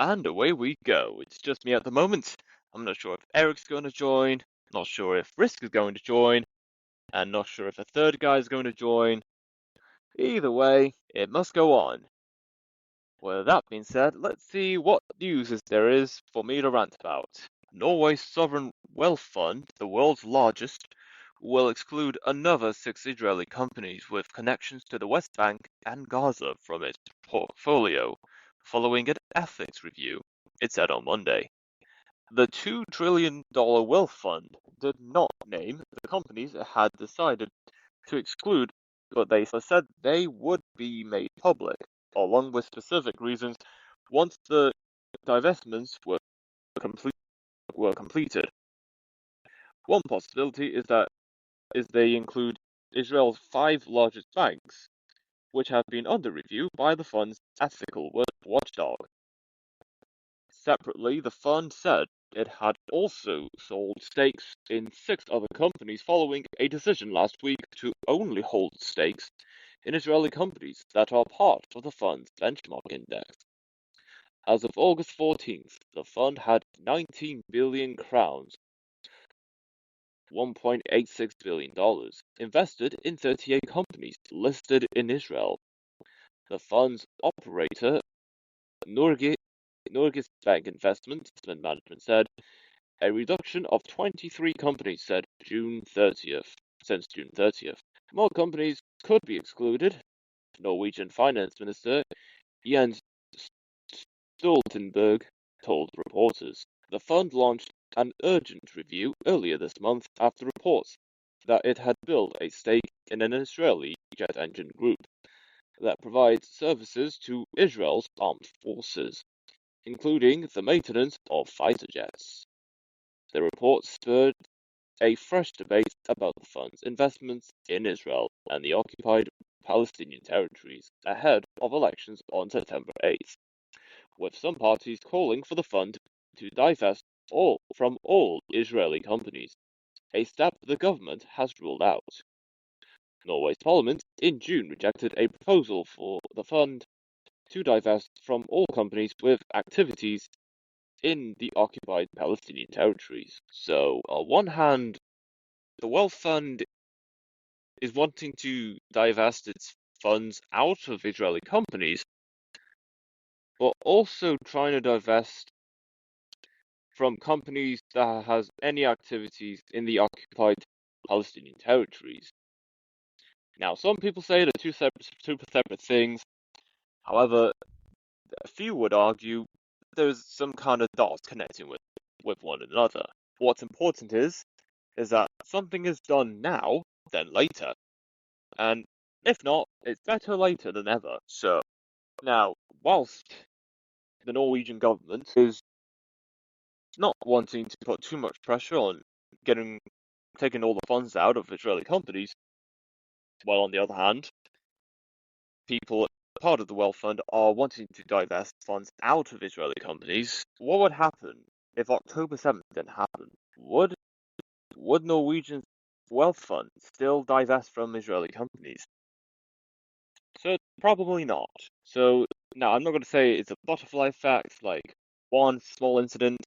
And away we go. It's just me at the moment. I'm not sure if Eric's going to join, not sure if Risk is going to join, and not sure if a third guy is going to join. Either way, it must go on. With that being said, let's see what news there is for me to rant about. Norway's sovereign wealth fund, the world's largest, will exclude another 6 Israeli companies with connections to the West Bank and Gaza from its portfolio, following an ethics review, it said on Monday. The $2 trillion wealth fund did not name the companies it had decided to exclude, but they said they would be made public, along with specific reasons, once the divestments were completed. One possibility is they include Israel's 5 largest banks, which have been under review by the fund's ethical watchdog. Separately, the fund said it had also sold stakes in 6 other companies following a decision last week to only hold stakes in Israeli companies that are part of the fund's benchmark index. As of August 14th, the fund had 19 billion crowns, $1.86 billion, invested in 38 companies listed in Israel. The fund's operator, Norway Bank Investment Management, said a reduction of 23 companies since June 30th. More companies could be excluded, Norwegian Finance Minister Jens Stoltenberg told reporters. The fund launched an urgent review earlier this month after reports that it had built a stake in an Israeli jet engine group that provides services to Israel's armed forces, including the maintenance of fighter jets. The report spurred a fresh debate about the fund's investments in Israel and the occupied Palestinian territories ahead of elections on September 8th, with some parties calling for the fund to divest from all Israeli companies, a step the government has ruled out. Norway's parliament in June rejected a proposal for the fund to divest from all companies with activities in the occupied Palestinian territories. So, on one hand, the Wealth Fund is wanting to divest its funds out of Israeli companies, but also trying to divest from companies that has any activities in the occupied Palestinian territories. Now, some people say they're two separate things. However, a few would argue there's some kind of dots connecting with one another. What's important is that something is done now than later, and if not, it's better later than ever. So, now, whilst the Norwegian government is not wanting to put too much pressure on taking all the funds out of Israeli companies, while on the other hand, people part of the wealth fund are wanting to divest funds out of Israeli companies. What would happen if October 7th didn't happen? Would Norwegian wealth fund still divest from Israeli companies? So probably not. So now I'm not going to say it's a butterfly effect, like one small incident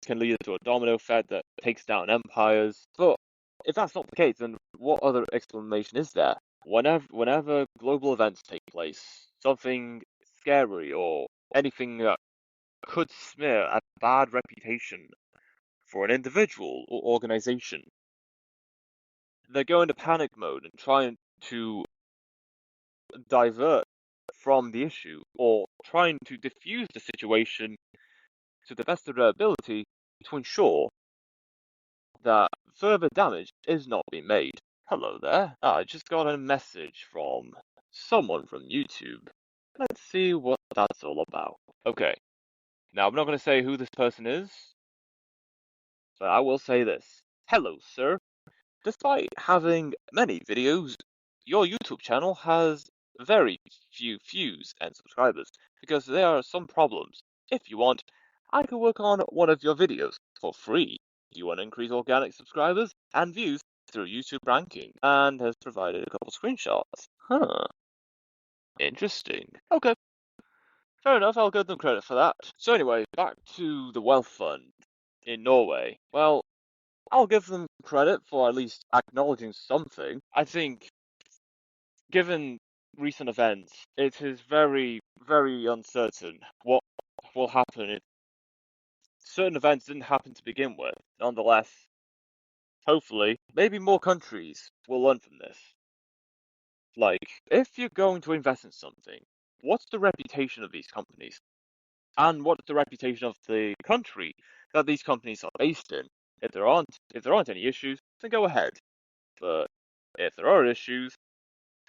can lead to a domino effect that takes down empires. But if that's not the case, then what other explanation is there? Whenever global events take place, something scary or anything that could smear a bad reputation for an individual or organization, they go into panic mode and trying to divert from the issue or trying to diffuse the situation to the best of their ability to ensure that further damage is not being made. Hello there. I just got a message from someone from YouTube. Let's see what that's all about. Okay. Now, I'm not going to say who this person is, but I will say this. Hello, sir. Despite having many videos, your YouTube channel has very few views and subscribers because there are some problems. If you want, I could work on one of your videos for free. Do you want to increase organic subscribers and views through YouTube ranking? And has provided a couple screenshots. Huh. Interesting. Okay. Fair enough, I'll give them credit for that. So anyway, back to the wealth fund in Norway. Well, I'll give them credit for at least acknowledging something. I think, given recent events, it is very, very uncertain what will happen if certain events didn't happen to begin with. Nonetheless, hopefully, maybe more countries will learn from this. Like, if you're going to invest in something, what's the reputation of these companies? And what's the reputation of the country that these companies are based in? If there aren't any issues, then go ahead. But if there are issues,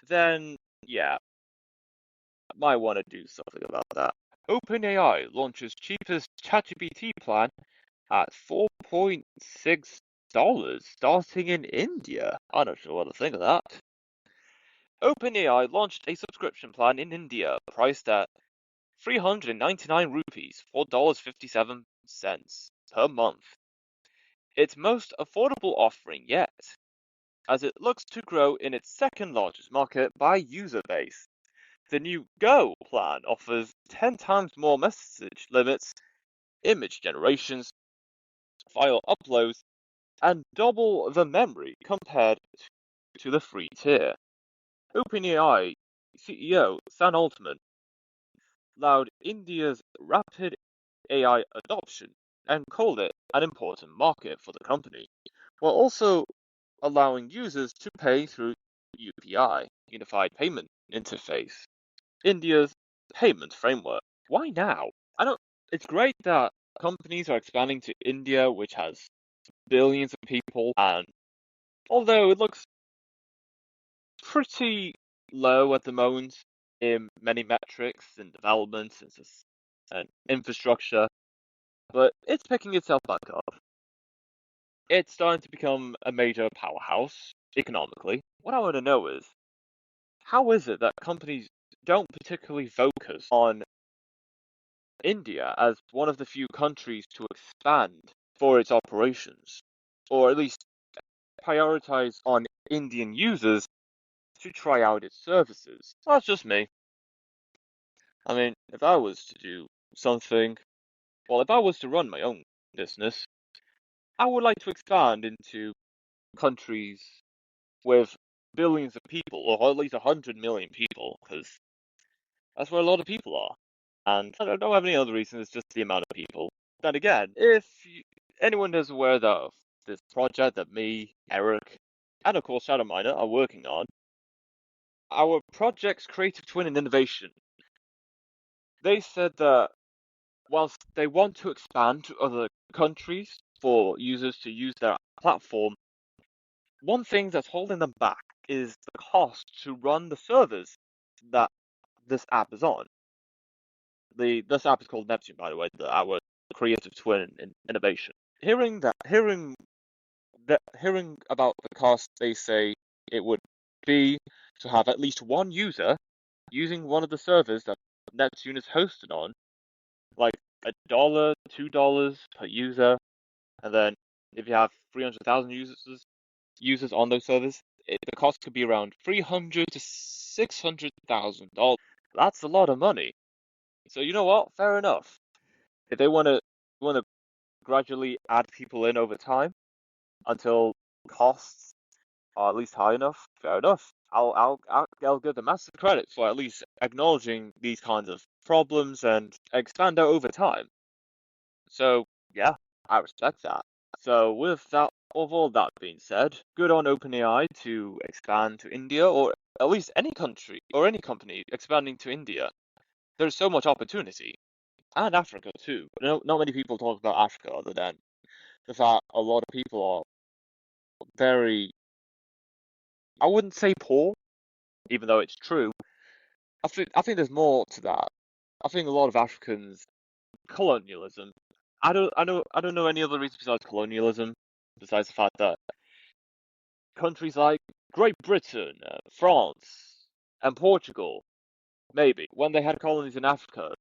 then yeah, might want to do something about that. OpenAI launches cheapest ChatGPT plan at $4.6 starting in India. I'm not sure what to think of that. OpenAI launched a subscription plan in India priced at 399 rupees, $4.57 per month. Its most affordable offering yet, as it looks to grow in its second largest market by user base. The new Go plan offers 10 times more message limits, image generations, file uploads, and double the memory compared to the free tier. OpenAI CEO Sam Altman lauded India's rapid AI adoption and called it an important market for the company, while also allowing users to pay through UPI, Unified Payment Interface, India's payment framework. Why now? I don't. It's great that companies are expanding to India, which has billions of people, and although it looks pretty low at the moment in many metrics and developments and infrastructure, but it's picking itself back up. It's starting to become a major powerhouse economically. What I want to know is, how is it that companies don't particularly focus on India as one of the few countries to expand for its operations, or at least prioritize on Indian users to try out its services? That's just me. I mean, if I was to do something, well, if I was to run my own business, I would like to expand into countries with billions of people, or at least 100 million people, because that's where a lot of people are. And I don't have any other reason, it's just the amount of people. Then again, if anyone is aware of this project that me, Eric, and of course Shadow Miner are working on, our project's creative twin and innovation, they said that whilst they want to expand to other countries for users to use their platform, one thing that's holding them back is the cost to run the servers that this app is on. This app is called Neptune, by the way, our creative twin in innovation. Hearing about the cost, they say it would be to have at least one user using one of the servers that Neptune is hosted on, like $1, $2 per user, and then if you have 300,000 users on those servers, the cost could be around $300 to $600,000. That's a lot of money. So you know what? Fair enough. If they want to gradually add people in over time until costs are at least high enough, fair enough. I'll give them massive credit for at least acknowledging these kinds of problems and expand out over time. So yeah, I respect that. So with all that being said, good on OpenAI to expand to India, or at least any country or any company expanding to India. There's so much opportunity, and Africa too. Not many people talk about Africa other than the fact a lot of people are very, I wouldn't say poor, even though it's true. I think there's more to that. I think a lot of Africans colonialism. I don't know any other reason besides colonialism, besides the fact that countries like Great Britain, France, and Portugal, maybe when they had colonies in Africa,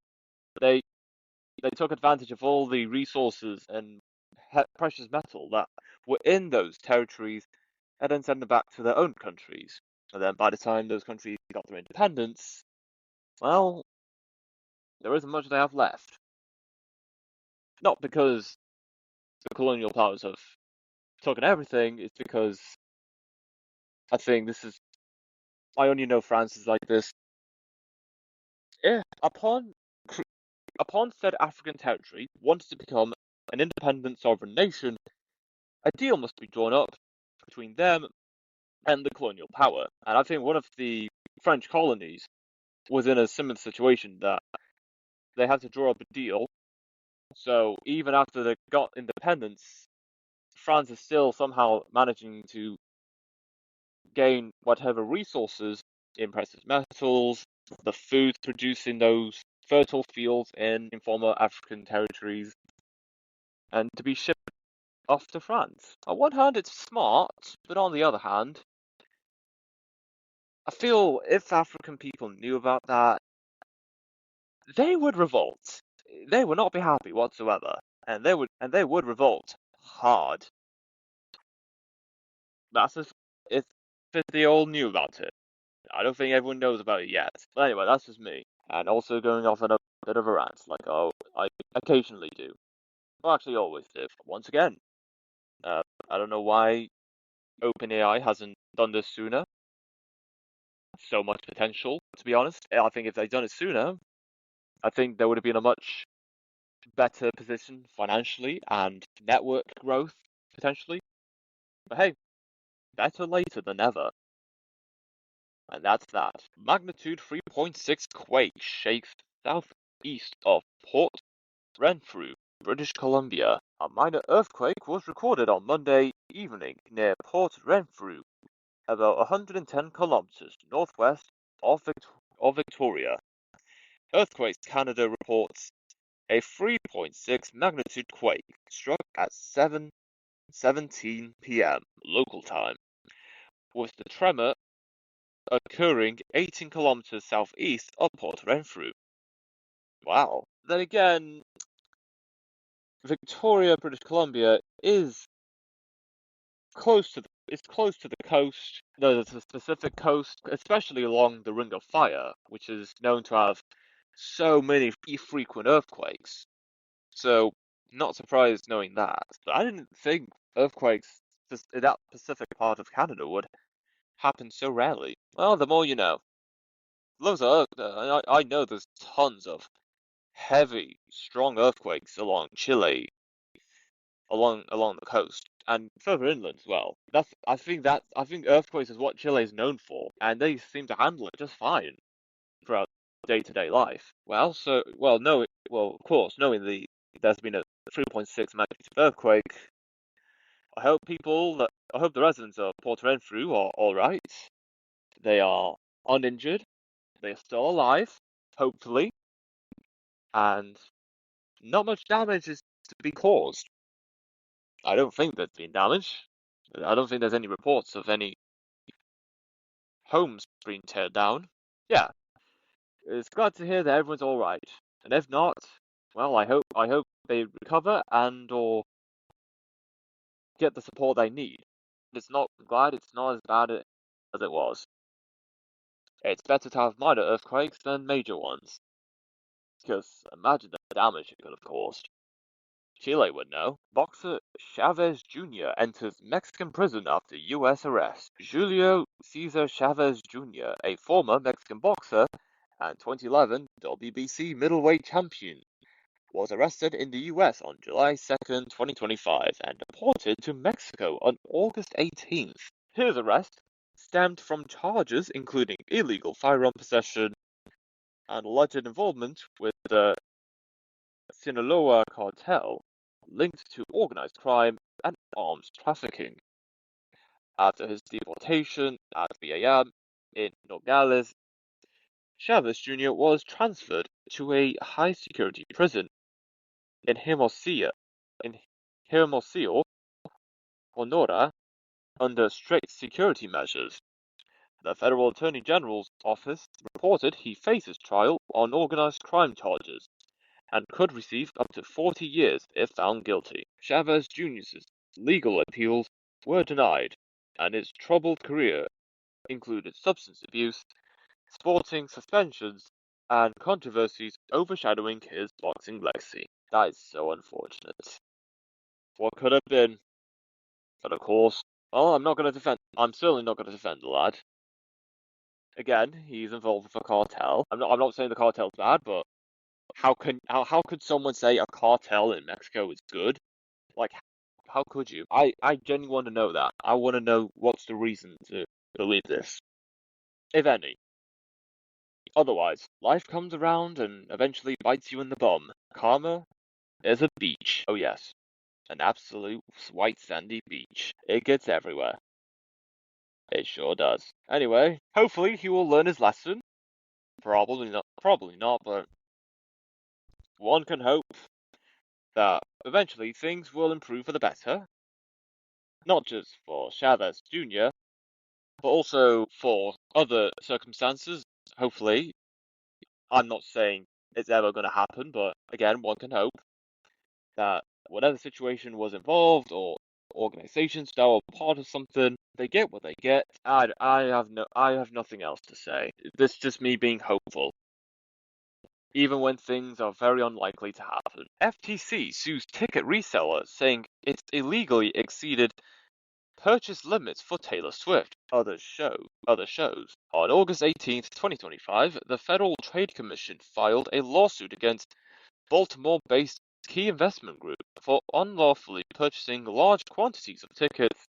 they they took advantage of all the resources and precious metal that were in those territories, and then sent them back to their own countries. And then by the time those countries got their independence, well, there isn't much they have left. Not because the colonial powers have taken everything, it's because I think this is. I only know France is like this. Yeah, upon said African territory wanted to become an independent sovereign nation, a deal must be drawn up between them and the colonial power. And I think one of the French colonies was in a similar situation that they had to draw up a deal. So even after they got independence, France is still somehow managing to gain whatever resources in precious metals, the food produced in those fertile fields in former African territories, and to be shipped off to France. On one hand, it's smart, but on the other hand, I feel if African people knew about that, they would revolt. They would not be happy whatsoever, and they would revolt hard. That's if they all knew about it. I don't think everyone knows about it yet. But anyway, that's just me. And also going off on a bit of a rant, like I occasionally do. Well, actually, always do. Once again, I don't know why OpenAI hasn't done this sooner. So much potential, to be honest. I think if they'd done it sooner, I think they would have been a much better position financially and network growth potentially. But hey, better later than never. And that's that. Magnitude 3.6 quake shakes southeast of Port Renfrew, British Columbia. A minor earthquake was recorded on Monday evening near Port Renfrew, about 110 kilometers northwest of Victoria. Earthquakes Canada reports a 3.6 magnitude quake struck at 7:17 p.m. local time, with the tremor occurring 18 kilometers southeast of Port Renfrew. Wow. Then again, Victoria, British Columbia is close to the coast. There's a specific coast, especially along the Ring of Fire, which is known to have so many frequent earthquakes. So, not surprised knowing that. But I didn't think earthquakes in that Pacific part of Canada would happen so rarely. Well, the more you know. Those are, I know there's tons of heavy, strong earthquakes along Chile, along the coast, and further inland as well. I think earthquakes is what Chile is known for, and they seem to handle it just fine throughout day-to-day life. Of course, knowing there's been a 3.6 magnitude earthquake, I hope the residents of Port Renfrew are all right. They are uninjured. They are still alive, hopefully, and not much damage is to be caused. I don't think there's been damage. I don't think there's any reports of any homes being teared down. Yeah, it's glad to hear that everyone's all right. And if not, well, I hope they recover and or get the support they need. It's not glad it's not as bad as it was. It's better to have minor earthquakes than major ones, because imagine the damage it could have caused. Chile would know. Boxer Chavez Jr. enters Mexican prison after U.S. arrest. Julio Cesar Chavez Jr., a former Mexican boxer and 2011 WBC middleweight champion, was arrested in the U.S. on July 2nd, 2025, and deported to Mexico on August 18th. His arrest stemmed from charges including illegal firearm possession and alleged involvement with the Sinaloa cartel, linked to organized crime and arms trafficking. After his deportation at 3 a.m. in Nogales, Chavez Jr. was transferred to a high-security prison in Hermosillo, Sonora, under strict security measures. The Federal Attorney General's office reported he faces trial on organized crime charges and could receive up to 40 years if found guilty. Chavez Jr.'s legal appeals were denied, and his troubled career included substance abuse, sporting suspensions, and controversies overshadowing his boxing legacy. That is so unfortunate. What could have been, but of course, well, I'm certainly not going to defend the lad. Again, he's involved with a cartel. I'm not saying the cartel's bad, but how could someone say a cartel in Mexico is good? Like, how could you? I genuinely want to know that. I want to know what's the reason to believe this, if any. Otherwise, life comes around and eventually bites you in the bum. Karma is a beach. Oh yes, an absolute white sandy beach. It gets everywhere. It sure does. Anyway, hopefully he will learn his lesson. Probably not, but one can hope that eventually things will improve for the better. Not just for Chavez Jr., but also for other circumstances. Hopefully, I'm not saying it's ever going to happen, but again, one can hope that whatever situation was involved or organizations that were part of something, they get what they get. I have nothing else to say. This is just me being hopeful, even when things are very unlikely to happen. FTC sues ticket resellers, saying it's illegally exceeded purchase limits for Taylor Swift. Other shows. On August 18th, 2025, the Federal Trade Commission filed a lawsuit against Baltimore-based Key Investment Group for unlawfully purchasing large quantities of tickets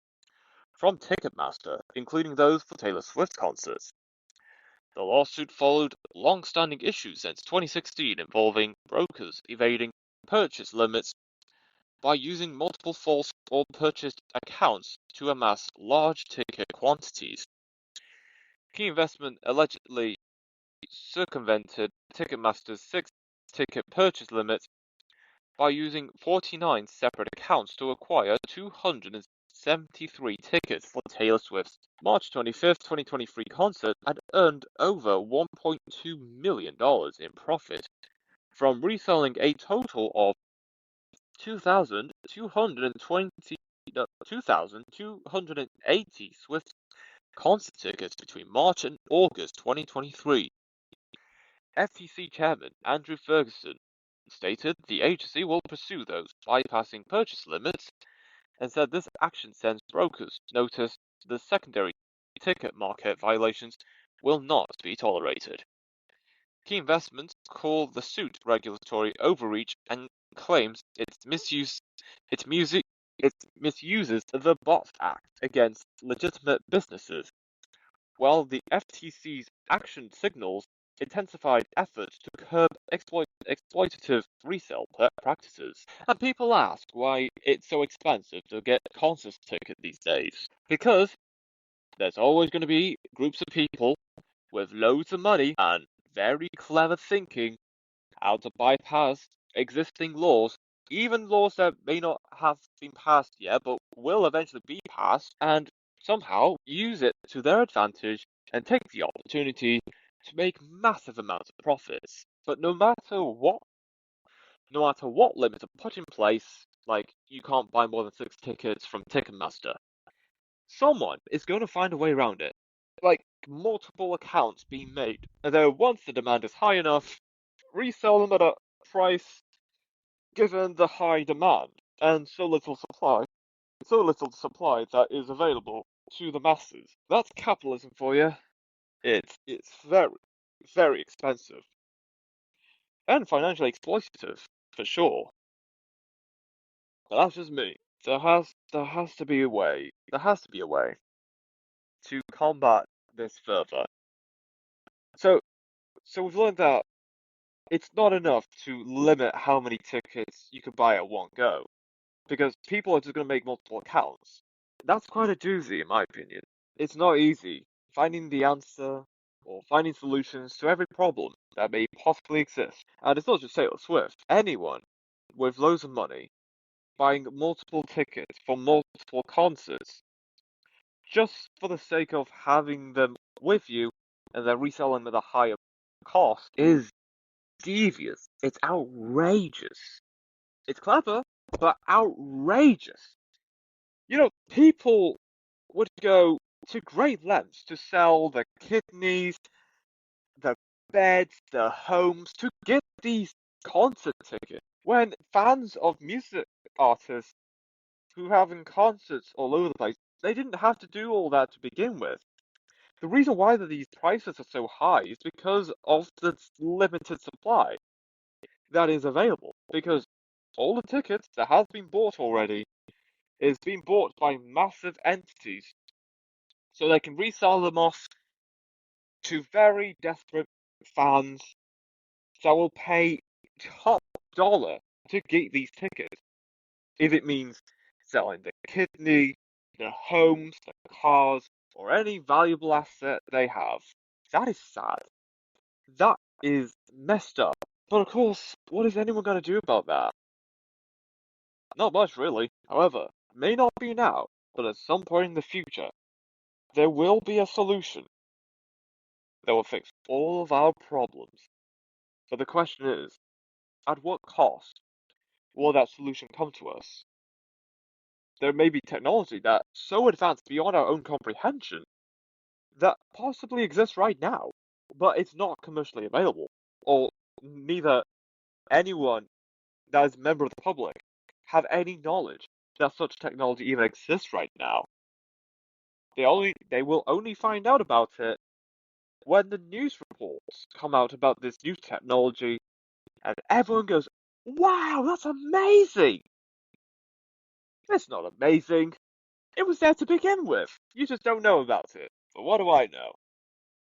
from Ticketmaster, including those for Taylor Swift concerts. The lawsuit followed long-standing issues since 2016 involving brokers evading purchase limits by using multiple false or purchased accounts to amass large ticket quantities. Key Investment allegedly circumvented Ticketmaster's 6-ticket purchase limit by using 49 separate accounts to acquire 273 tickets for Taylor Swift's March 25th, 2023 concert and earned over $1.2 million in profit from reselling a total of 2,280 Swift concert tickets between March and August 2023. FTC Chairman Andrew Ferguson stated the agency will pursue those bypassing purchase limits and said this action sends brokers notice the secondary ticket market violations will not be tolerated. Key Investments call the suit regulatory overreach and claims it misuses the BOTS Act against legitimate businesses, while the FTC's action signals intensified efforts to curb exploitative resale practices. And people ask why it's so expensive to get concert tickets these days. Because there's always going to be groups of people with loads of money and very clever thinking how to bypass existing laws, even laws that may not have been passed yet but will eventually be passed, and somehow use it to their advantage and take the opportunity to make massive amounts of profits. But no matter what limits are put in place, like you can't buy more than 6 tickets from Ticketmaster, someone is going to find a way around it. Like multiple accounts being made, and then once the demand is high enough, resell them at a price given the high demand and so little supply that is available to the masses. That's capitalism for you. It's very expensive and financially exploitative for sure. But that's just me. There has to be a way. There has to be a way to combat this further. So we've learned that it's not enough to limit how many tickets you can buy at one go, because people are just going to make multiple accounts. That's quite a doozy, in my opinion. It's not easy finding the answer or finding solutions to every problem that may possibly exist. And it's not just Taylor Swift. Anyone with loads of money buying multiple tickets for multiple concerts just for the sake of having them with you and then reselling them at a higher cost is devious. It's outrageous. It's clever, but outrageous. You know, people would go to great lengths to sell their kidneys, their beds, their homes to get these concert tickets. When fans of music artists who having concerts all over the place, they didn't have to do all that to begin with. The reason why these prices are so high is because of the limited supply that is available. Because all the tickets that have been bought already is being bought by massive entities, so they can resell them off to very desperate fans that will pay top dollar to get these tickets. If it means selling their kidney, their homes, their cars, or any valuable asset they have. That is sad. That is messed up. But of course, what is anyone going to do about that? Not much, really. However, it may not be now, but at some point in the future, there will be a solution that will fix all of our problems. But the question is, at what cost will that solution come to us? There may be technology that's so advanced beyond our own comprehension that possibly exists right now, but it's not commercially available, or neither anyone that is a member of the public have any knowledge that such technology even exists right now. They will only find out about it when the news reports come out about this new technology, and everyone goes, "Wow, that's amazing!" It's not amazing. It was there to begin with. You just don't know about it. But what do I know?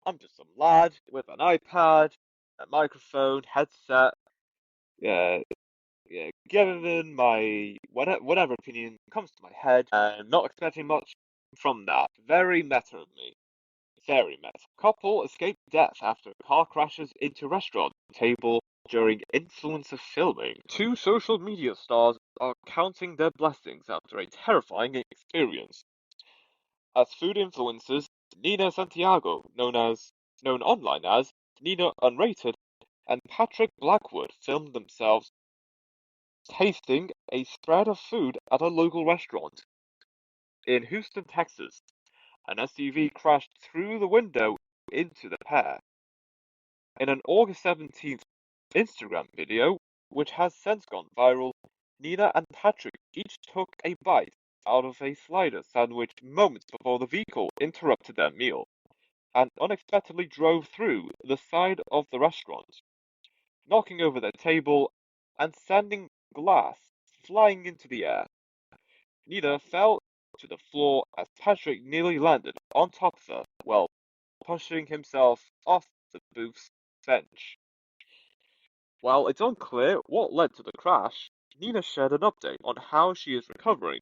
I'm just some lad with an iPad, a microphone, headset, yeah, giving in my whatever opinion comes to my head, and not expecting much from that. Very meta of me. Very meta. Couple escape death after car crashes into restaurant table during influencer filming. Two social media stars are counting their blessings after a terrifying experience. As food influencers, Nina Santiago, known online as Nina Unrated, and Patrick Blackwood filmed themselves tasting a spread of food at a local restaurant. In Houston, Texas, an SUV crashed through the window into the pair. In an August 17th Instagram video, which has since gone viral, Nina and Patrick each took a bite out of a slider sandwich moments before the vehicle interrupted their meal and unexpectedly drove through the side of the restaurant, knocking over their table and sending glass flying into the air. Nina fell to the floor as Patrick nearly landed on top of her while pushing himself off the booth's bench. While it's unclear what led to the crash, Nina shared an update on how she is recovering.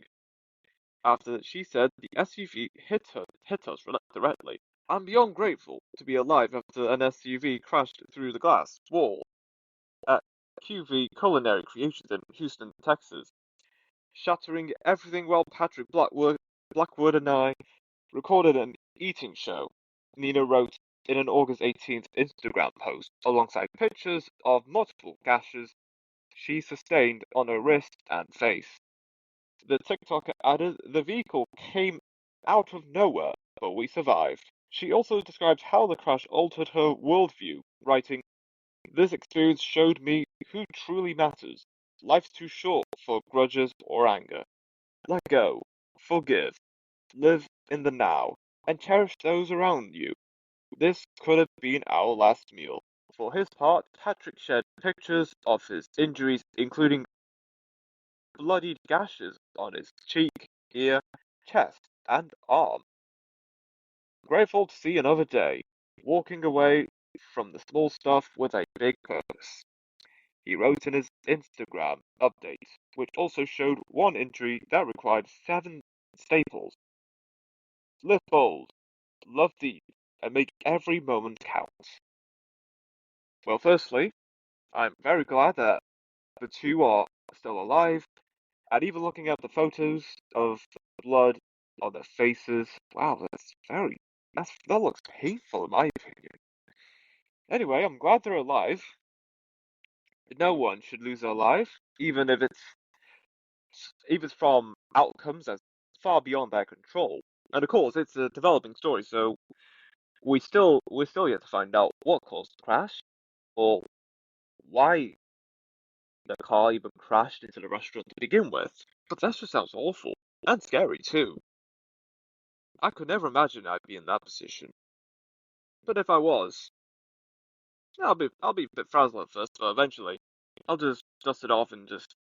After she said the SUV hit us directly. "I'm beyond grateful to be alive after an SUV crashed through the glass wall at QV Culinary Creations in Houston, Texas, shattering everything while Patrick Blackwood and I recorded an eating show," Nina wrote in an August 18th Instagram post, alongside pictures of multiple gashes she sustained on her wrist and face. The TikToker added, "The vehicle came out of nowhere, but we survived." She also described how the crash altered her worldview, writing, "This experience showed me who truly matters. Life's too short for grudges or anger. Let go, forgive, live in the now, and cherish those around you. This could have been our last meal." For his part, Patrick shared pictures of his injuries, including bloodied gashes on his cheek, ear, chest, and arm. "Grateful to see another day, walking away from the small stuff with a big purpose," he wrote in his Instagram update, which also showed one injury that required 7 staples. "Live bold, love deep, and make every moment count." Well, firstly, I'm very glad that the two are still alive, and even looking at the photos of the blood on their faces, wow, that looks painful in my opinion. Anyway, I'm glad they're alive. No one should lose their life, even from outcomes that's far beyond their control. And of course, it's a developing story, so we're still yet to find out what caused the crash, or why the car even crashed into the restaurant to begin with. But that just sounds awful and scary too. I could never imagine I'd be in that position. But if I was, I'll be a bit frazzled at first, but eventually I'll just dust it off and just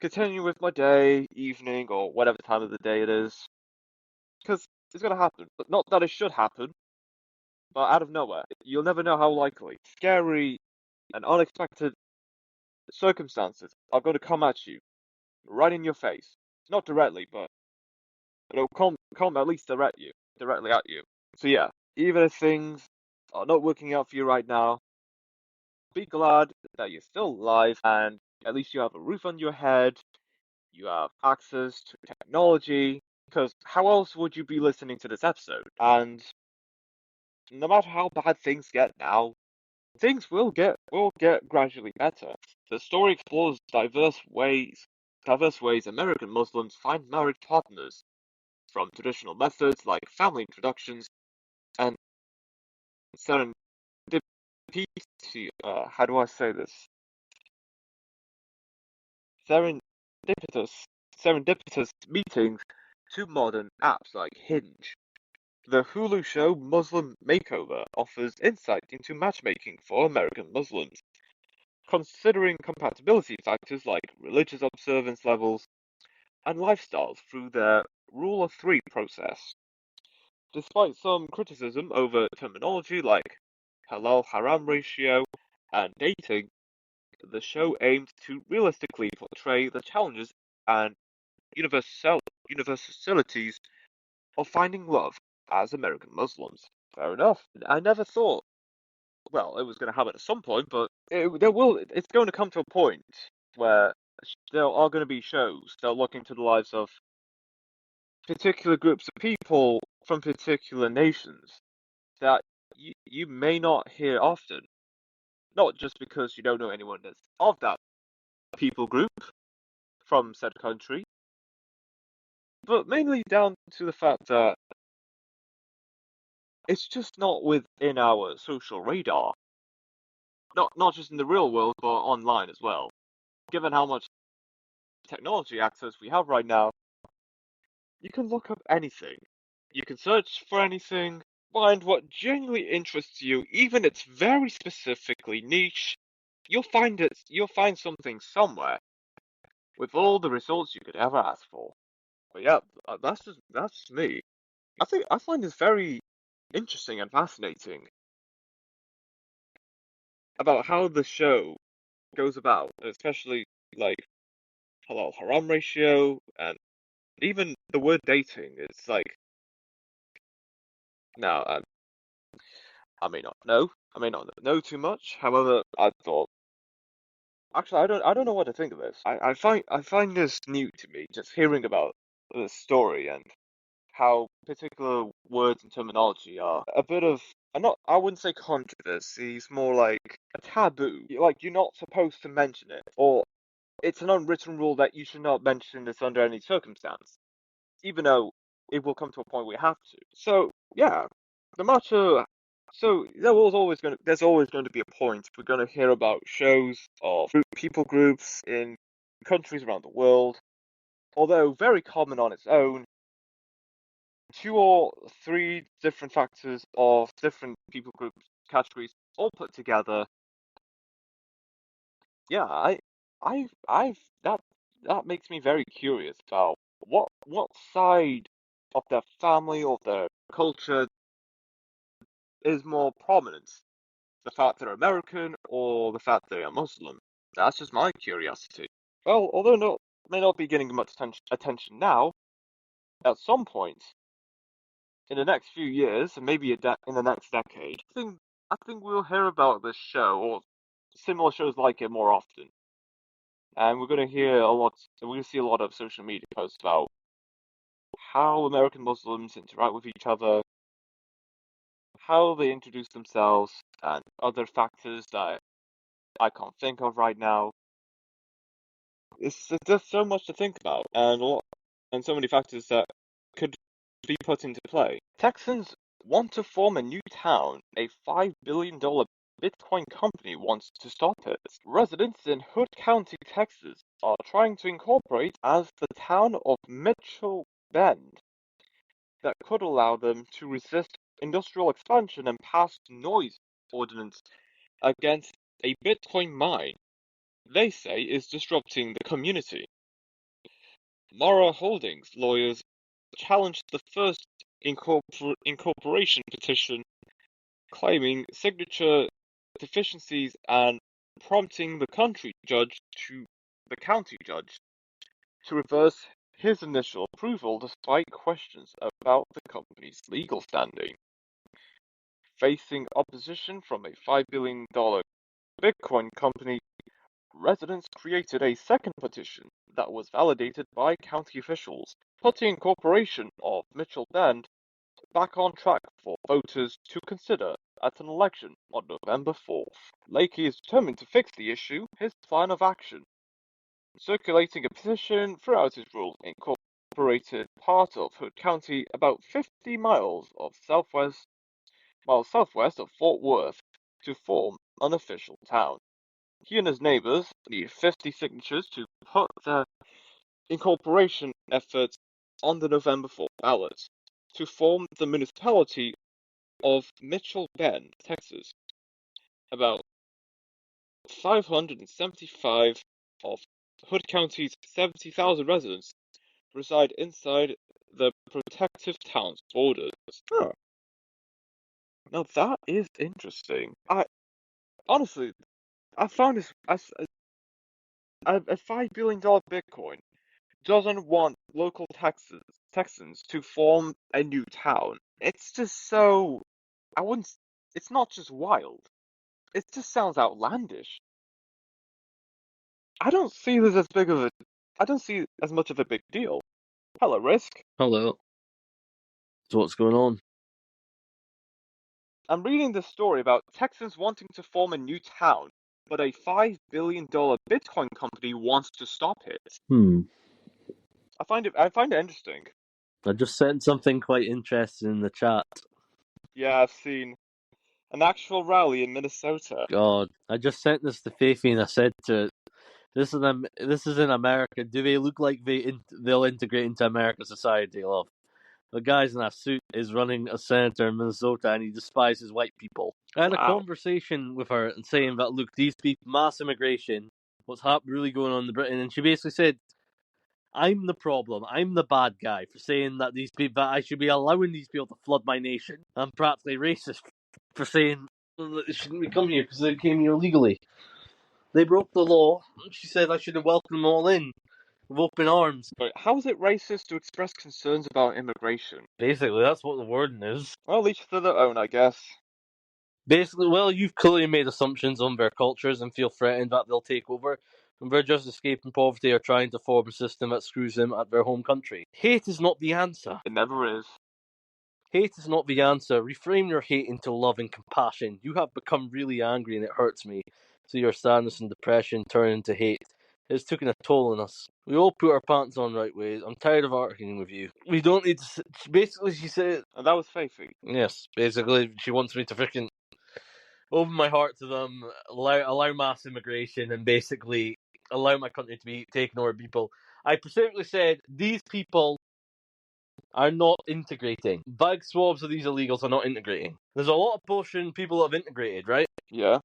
continue with my day, evening, or whatever time of the day it is. Because it's gonna happen. But not that it should happen, but out of nowhere. You'll never know how likely. Scary and unexpected circumstances are going to come at you, right in your face. Not directly, but it'll come at least directly at you. So yeah, even if things are not working out for you right now, be glad that you're still alive and at least you have a roof on your head, you have access to technology, because how else would you be listening to this episode? And no matter how bad things get now, things will get gradually better. The story explores diverse ways American Muslims find marriage partners, from traditional methods like family introductions and serendipity. How do I say this? Serendipitous, serendipitous meetings to modern apps like Hinge. The Hulu show Muslim Makeover offers insight into matchmaking for American Muslims, considering compatibility factors like religious observance levels and lifestyles through their Rule of Three process. Despite some criticism over terminology like halal haram ratio and dating, the show aimed to realistically portray the challenges and universalities of finding love as American Muslims. Fair enough. I never thought, well, it was going to happen at some point, but it's going to come to a point where there are going to be shows that look into the lives of particular groups of people from particular nations that you may not hear often. Not just because you don't know anyone that's of that people group from said country, but mainly down to the fact that it's just not within our social radar. Not just in the real world, but online as well. Given how much technology access we have right now, you can look up anything. You can search for anything, find what genuinely interests you, even if it's very specifically niche. You'll find something somewhere with all the results you could ever ask for. But yeah, that's just me. I find this very interesting and fascinating about how the show goes about, especially like halal haram ratio and even the word dating. It's like now I may not know, I may not know too much. However, I thought actually I don't know what to think of this. I find this new to me, just hearing about this story and how particular words and terminology are a bit of I wouldn't say controversy, it's more like a taboo. Like you're not supposed to mention it, or it's an unwritten rule that you should not mention this under any circumstance, even though it will come to a point where you have to. So yeah, no matter there's always going to be a point we're going to hear about shows of people groups in countries around the world, although very common on its own. Two or three different factors of different people groups categories all put together. Yeah, I've that makes me very curious about what side of their family or their culture is more prominent, the fact they're American or the fact they are Muslim. That's just my curiosity. Well, although not may not be getting much attention now, at some point in the next few years, and maybe in the next decade, I think we'll hear about this show or similar shows like it more often. And we're going to hear a lot, we're going to see a lot of social media posts about how American Muslims interact with each other, how they introduce themselves, and other factors that I can't think of right now. It's just so much to think about, and so many factors that could be put into play. Texans want to form a new town. A $5 billion Bitcoin company wants to stop it. Residents in Hood County, Texas, are trying to incorporate as the town of Mitchell Bend that could allow them to resist industrial expansion and pass noise ordinance against a Bitcoin mine they say is disrupting the community. Mara Holdings lawyers challenged the first incorporation petition, claiming signature deficiencies and prompting the county judge to reverse his initial approval despite questions about the company's legal standing. Facing opposition from a $5 billion Bitcoin company, residents created a second petition that was validated by county officials, putting incorporation of Mitchell Bend back on track for voters to consider at an election on November 4th. Lakey is determined to fix the issue. His plan of action: circulating a petition throughout his rural incorporated part of Hood County, about 50 miles southwest of Fort Worth, to form an official town. He and his neighbors need 50 signatures to put their incorporation efforts on the November 4th ballot to form the municipality of Mitchell Bend, Texas. About 575 of Hood County's 70,000 residents reside inside the protective town's borders. Huh. Now that is interesting. Honestly, I found this as a $5 billion Bitcoin doesn't want local Texans to form a new town. It's just so, I wouldn't, it's not just wild. It just sounds outlandish. I don't see this as big of a, I don't see it as much of a big deal. Hello, Risk. Hello. So what's going on? I'm reading this story about Texans wanting to form a new town, but a $5 billion Bitcoin company wants to stop it. I find it interesting. I just sent something quite interesting in the chat. Yeah, I've seen an actual rally in Minnesota. God, I just sent this to Faithy and I said to it, this is in America. Do they look like they'll integrate into American society, love? The guy's in a suit is running a senator in Minnesota and he despises white people. I had a conversation with her and saying that, look, these people, mass immigration, what's really going on in Britain, and she basically said, I'm the problem. I'm the bad guy for saying that I should be allowing these people to flood my nation. I'm practically racist for saying that they shouldn't be coming here because they came here illegally. They broke the law. She said I should have welcomed them all in with open arms. But how is it racist to express concerns about immigration? Basically, that's what the wording is. Well, each to their own, I guess. Basically, well, you've clearly made assumptions on their cultures and feel threatened that they'll take over, and they're just escaping poverty or trying to form a system that screws them at their home country. Hate is not the answer. It never is. Hate is not the answer. Reframe your hate into love and compassion. You have become really angry and it hurts me. So your sadness and depression turn into hate. It's taken a toll on us. We all put our pants on right ways. I'm tired of arguing with you. We don't need to... Basically, she said... And that was Faithy. Yes, basically, she wants me to freaking open my heart to them, allow mass immigration, and basically allow my country to be taken over by people. I specifically said, these people are not integrating. Big swabs of these illegals are not integrating. There's a lot of Polish people that have integrated, right? Yeah.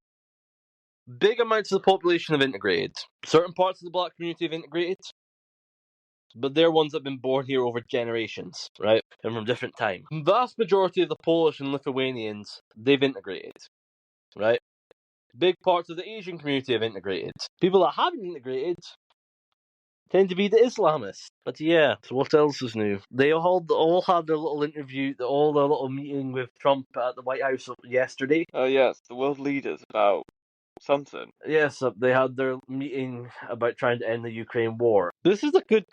Big amounts of the population have integrated. Certain parts of the black community have integrated, but they're ones that have been born here over generations, right? And from different time. The vast majority of the Polish and Lithuanians, they've integrated, right? Big parts of the Asian community have integrated. People that haven't integrated tend to be the Islamists. But yeah, so what else is new? They all had their little interview, their little meeting with Trump at the White House yesterday. Yes, the world leaders about something. Yes, they had their meeting about trying to end the Ukraine war. This is a good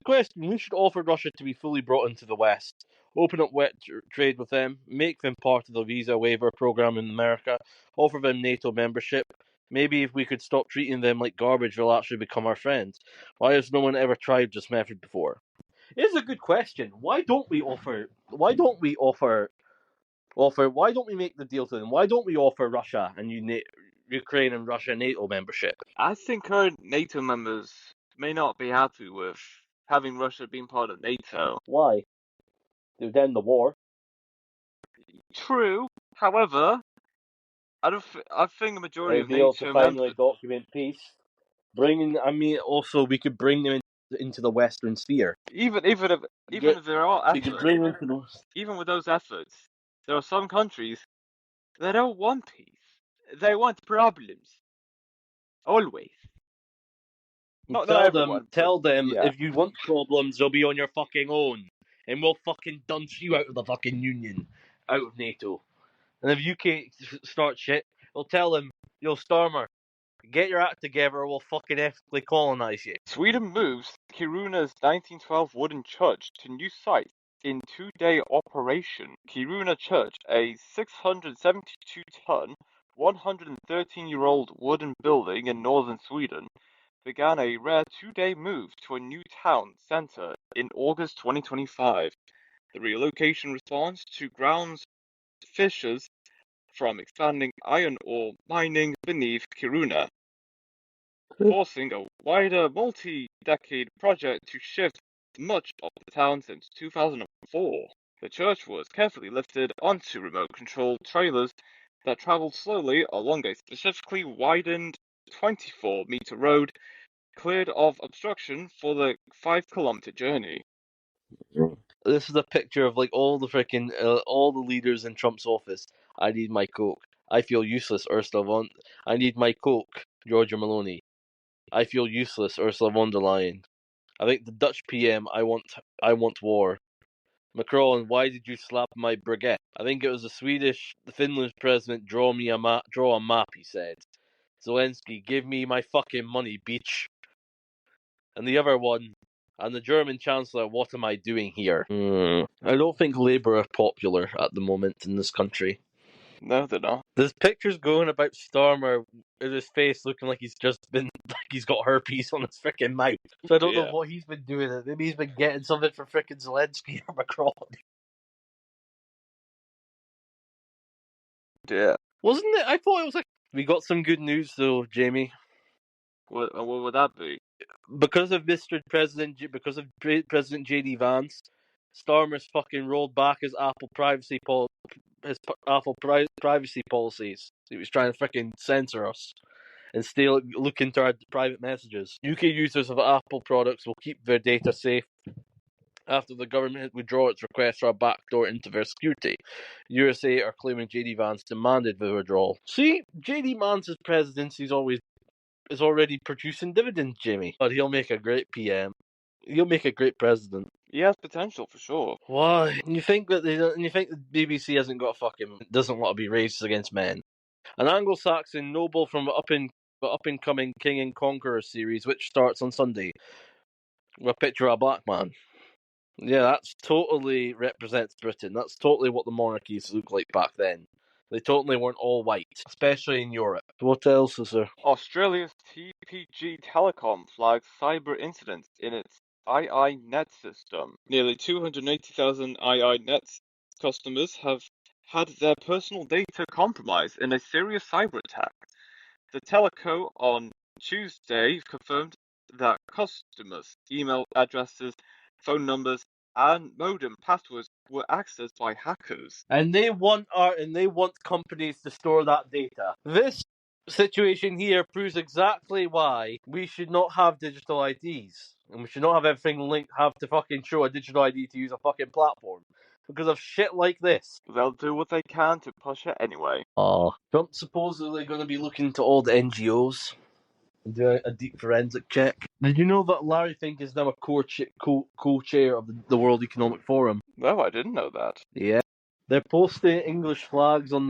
question. We should offer Russia to be fully brought into the West, open up wet trade with them, make them part of the visa waiver program in America, offer them NATO membership. Maybe if we could stop treating them like garbage, they'll actually become our friends. Why has no one ever tried this method before? It's a good question. Why don't we offer Why don't we make the deal to them? Why don't we offer Russia and Ukraine and Russia NATO membership? I think current NATO members may not be happy with having Russia being part of NATO. Why? They would end the war. True, however, I think a majority They'd of be able to NATO finally members, document peace. Also, we could bring them into the Western sphere. even if there are We could efforts, bring them to the. even with those efforts, there are some countries that don't want peace. They want problems. Always. Not everyone, but Tell them yeah. if you want problems, they'll be on your fucking own, and we'll fucking dunce you out of the fucking Union, out of NATO. And if UK start shit, we'll tell them, yo, Stormer, get your act together, or we'll fucking ethically colonize you. Sweden moves Kiruna's 1912 wooden church to new site in two-day operation. Kiruna Church, a 672-ton, 113-year-old wooden building in northern Sweden, began a rare two-day move to a new town centre in August 2025. The relocation responds to ground fissures from expanding iron ore mining beneath Kiruna, forcing a wider multi-decade project to shift much of the town since 2004. The church was carefully lifted onto remote-controlled trailers that traveled slowly along a specifically widened 24-meter road, cleared of obstruction for the 5-kilometer journey. This is a picture of like all the leaders in Trump's office. I need my coke. I feel useless, Ursula von. I need my coke, Giorgia Meloni. I feel useless, Ursula von der Leyen. I think the Dutch PM. I want war. Macron, why did you slap my baguette? I think it was the Finland's president. Draw a map. He said. Zelensky, give me my fucking money, bitch. And the other one, and the German Chancellor, what am I doing here? I don't think Labour are popular at the moment in this country. No, they're not. There's pictures going about Starmer with his face looking like he's got herpes on his freaking mouth. So I don't know what he's been doing. Maybe he's been getting something for freaking Zelensky or Macron. Yeah. Wasn't it? I thought it was like... We got some good news though, Jamie. What would that be? Because of President JD Vance, Starmer's fucking rolled back his privacy policies. He was trying to freaking censor us and still look into our private messages. UK users of Apple products will keep their data safe after the government withdraw its request for a backdoor into their security. USA are claiming JD Vance demanded the withdrawal. See, JD Vance's presidency is already producing dividends, Jimmy. But he'll make a great PM. He'll make a great president. He has potential for sure. Why? You think the BBC doesn't want to be racist against men? An Anglo-Saxon noble from the up-and-coming King and Conqueror series, which starts on Sunday, with a picture of a black man. Yeah, that's totally represents Britain. That's totally what the monarchies looked like back then. They totally weren't all white, especially in Europe. What else is there? Australia's TPG Telecom flags cyber incidents in its iiNet system. Nearly 280,000 iiNet customers have had their personal data compromised in a serious cyber attack. The teleco on Tuesday confirmed that customers' email addresses, phone numbers, and modem passwords were accessed by hackers. And they want companies to store that data. This situation here proves exactly why we should not have digital IDs. And we should not have everything linked, have to fucking show a digital ID to use a fucking platform. Because of shit like this. They'll do what they can to push it anyway. Trump's supposedly going to be looking to all the NGOs and do a deep forensic check. Did you know that Larry Fink is now a co-chair of the World Economic Forum? No, I didn't know that. Yeah. They're posting English flags on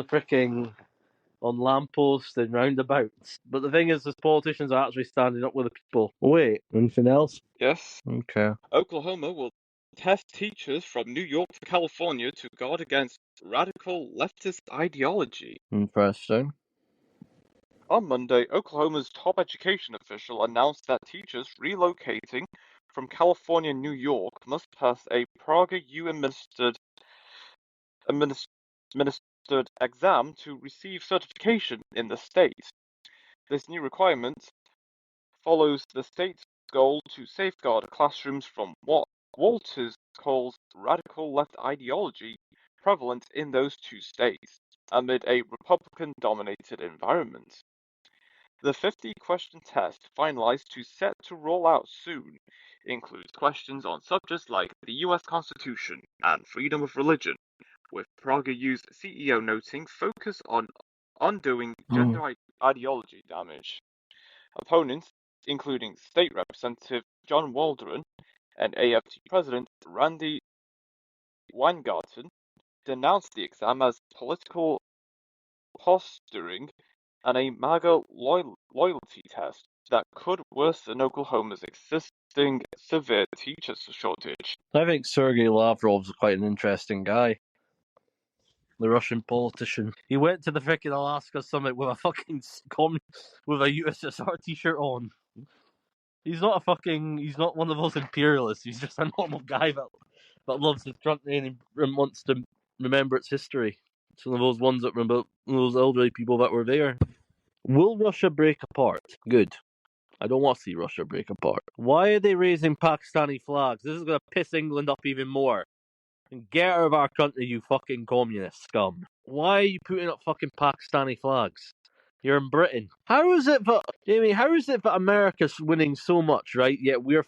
on lampposts and roundabouts. But the thing is, these politicians are actually standing up with the people. Wait, anything else? Yes. Okay. Oklahoma will test teachers from New York to California to guard against radical leftist ideology. Interesting. On Monday, Oklahoma's top education official announced that teachers relocating from California and New York must pass a PragerU administered administered exam to receive certification in the state. This new requirement follows the state's goal to safeguard classrooms from what Walters calls radical left ideology prevalent in those two states amid a Republican-dominated environment. The 50-question test, finalized to set to roll out soon, includes questions on subjects like the US Constitution and freedom of religion, with PragerU's CEO noting focus on undoing gender ideology damage. Opponents, including State Representative John Waldron and AFT President Randy Weingarten, denounced the exam as political posturing and a MAGA loyalty test that could worsen Oklahoma's existing severe teacher shortage. I think Sergei Lavrov's quite an interesting guy. The Russian politician. He went to the frickin' Alaska summit with a fucking with a USSR t-shirt on. He's not one of those imperialists. He's just a normal guy that loves his country and wants to remember its history. It's one of those ones that remember those elderly people that were there. Will Russia break apart? Good. I don't want to see Russia break apart. Why are they raising Pakistani flags? This is going to piss England up even more. And get out of our country, you fucking communist scum. Why are you putting up fucking Pakistani flags? You're in Britain. How is it that America's winning so much, right? Yet we're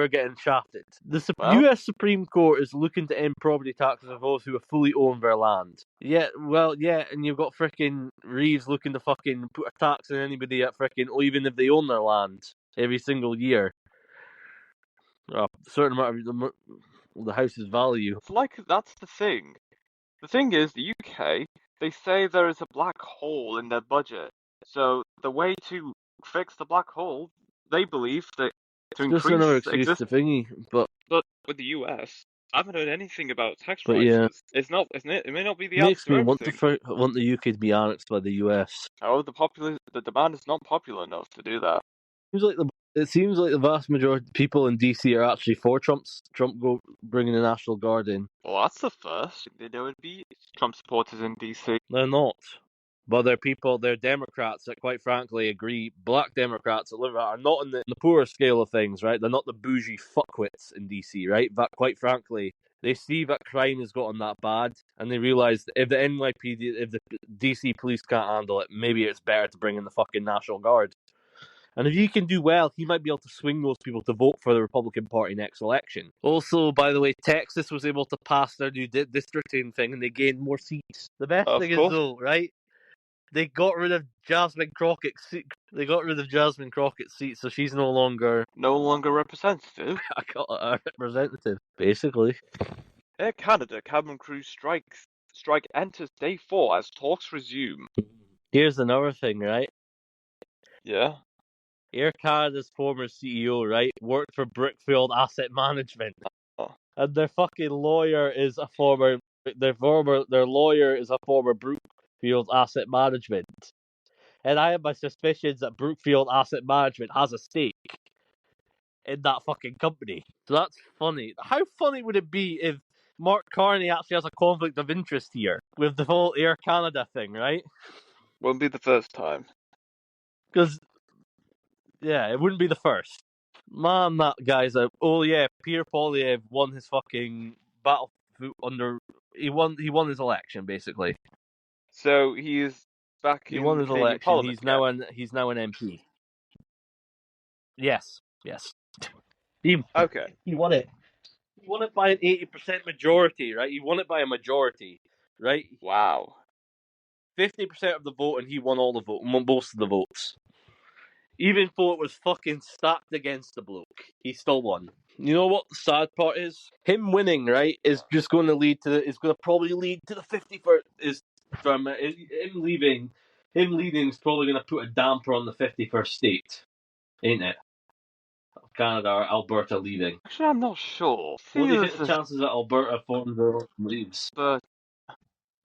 getting shafted. The US Supreme Court is looking to end property taxes of those who have fully owned their land. And you've got frickin' Reeves looking to fucking put a tax on anybody that frickin', even if they own their land, every single year. A certain amount of the house's value. It's like that's the thing. The thing is, the UK, they say there is a black hole in their budget. So the way to fix the black hole, they believe that to increase just another excuse to thingy, but with the US, I haven't heard anything about tax rises. Yeah. It's not. It may not be the makes answer me to everything. want the UK to be annexed by the US. Oh, the demand is not popular enough to do that. It seems like the vast majority of people in DC are actually for Trump bringing the National Guard in. Well, that's the first. There would be Trump supporters in DC. They're not. But they're Democrats that, quite frankly, agree. Black Democrats that live are not in the poorer scale of things, right? They're not the bougie fuckwits in DC, right? But quite frankly, they see that crime has gotten that bad, and they realise that if the DC police can't handle it, maybe it's better to bring in the fucking National Guard. And if he can do well, he might be able to swing those people to vote for the Republican Party next election. Also, by the way, Texas was able to pass their new districting thing, and they gained more seats. The best thing is, though, right? They got rid of Jasmine Crockett's seat. So she's no longer representative. A representative, basically. Air Canada cabin crew strike enters day 4 as talks resume. Here's another thing, right? Yeah. Air Canada's former CEO, right, worked for Brookfield Asset Management, and their fucking lawyer is a former. Their lawyer is a former Brookfield Asset Management, and I have my suspicions that Brookfield Asset Management has a stake in that fucking company. So that's funny. How funny would it be if Mark Carney actually has a conflict of interest here with the whole Air Canada thing, right? Won't be the first time. Because, yeah, it wouldn't be the first. Man, that guy's a... Oh, yeah, Pierre Poilievre won his fucking battle under... He won his election, basically. So he is back in the Canadian Parliament. He's now an MP. Yes. Okay. He won it. He won it by an 80% majority, right? He won it by a majority, right? Wow. 50% of the vote, and he won all the vote, most of the votes. Even though it was fucking stacked against the bloke, he still won. You know what the sad part is? Him winning, right, is just going to probably lead to the 51st. Him leaving is probably going to put a damper on the 51st state, ain't it? Canada or Alberta leaving. Actually, I'm not sure. What do you think the chances that Alberta forms their own leaves? But do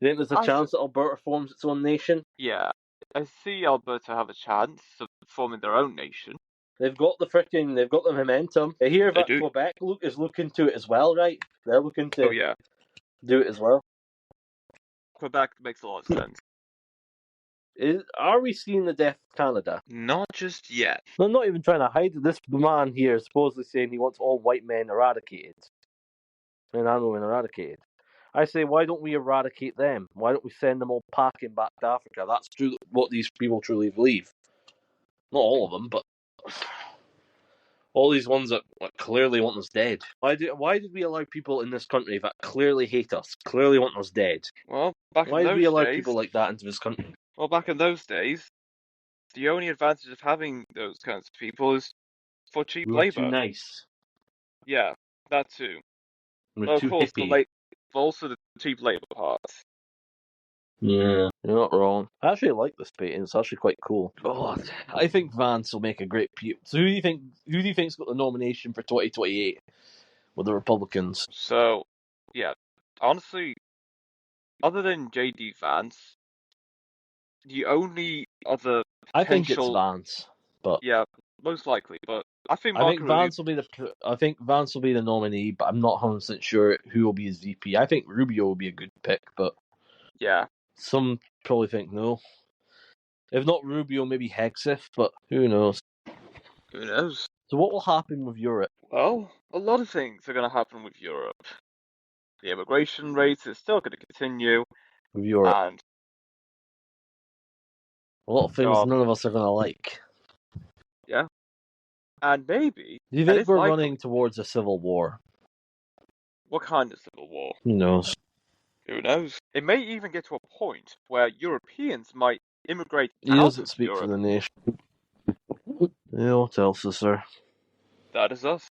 you think there's a chance that Alberta forms its own nation? Yeah, I see Alberta have a chance of forming their own nation. They've got the momentum. I hear that Quebec is looking to it as well, right? They're looking to do it as well. Quebec makes a lot of sense. Are we seeing the death of Canada? Not just yet. I'm not even trying to hide it. This man here is supposedly saying he wants all white men eradicated. And I'm going eradicated. I say, why don't we eradicate them? Why don't we send them all packing back to Africa? That's what these people truly believe. Not all of them, but all these ones that clearly want us dead. Why did we allow people in this country that clearly hate us, clearly want us dead? Well, back Why in did we those allow days, people like that into this country? well, back in those days, the only advantage of having those kinds of people is for cheap We were too labor. nice. Yeah, that too. We But were of too course, hippie. but also the cheap labor parts. Yeah, you're not wrong. I actually like this painting. It's actually quite cool. Oh, I think Vance will make a great So who do you think? Who do you think's got the nomination for 2028 with the Republicans? So, yeah, honestly, other than J.D. Vance, the only other I think it's potential, Vance, but yeah, most likely, but I think I think Marco Rubio, Vance will be the nominee, but I'm not 100% sure who will be his VP. I think Rubio will be a good pick, but yeah, some probably think no. If not Rubio, maybe Hegseth, but who knows? who knows? So what will happen with Europe? Well, a lot of things are going to happen with Europe. The immigration rate is still going to continue, With Europe, and a lot of things jobs, none of us are gonna like. yeah, and maybe, Do you and think it's we're likely, running towards a civil war? what kind of civil war? Who knows? Who knows? It may even get to a point where Europeans might immigrate He out doesn't of speak for Europe. the nation. Yeah, what else is there? That is us.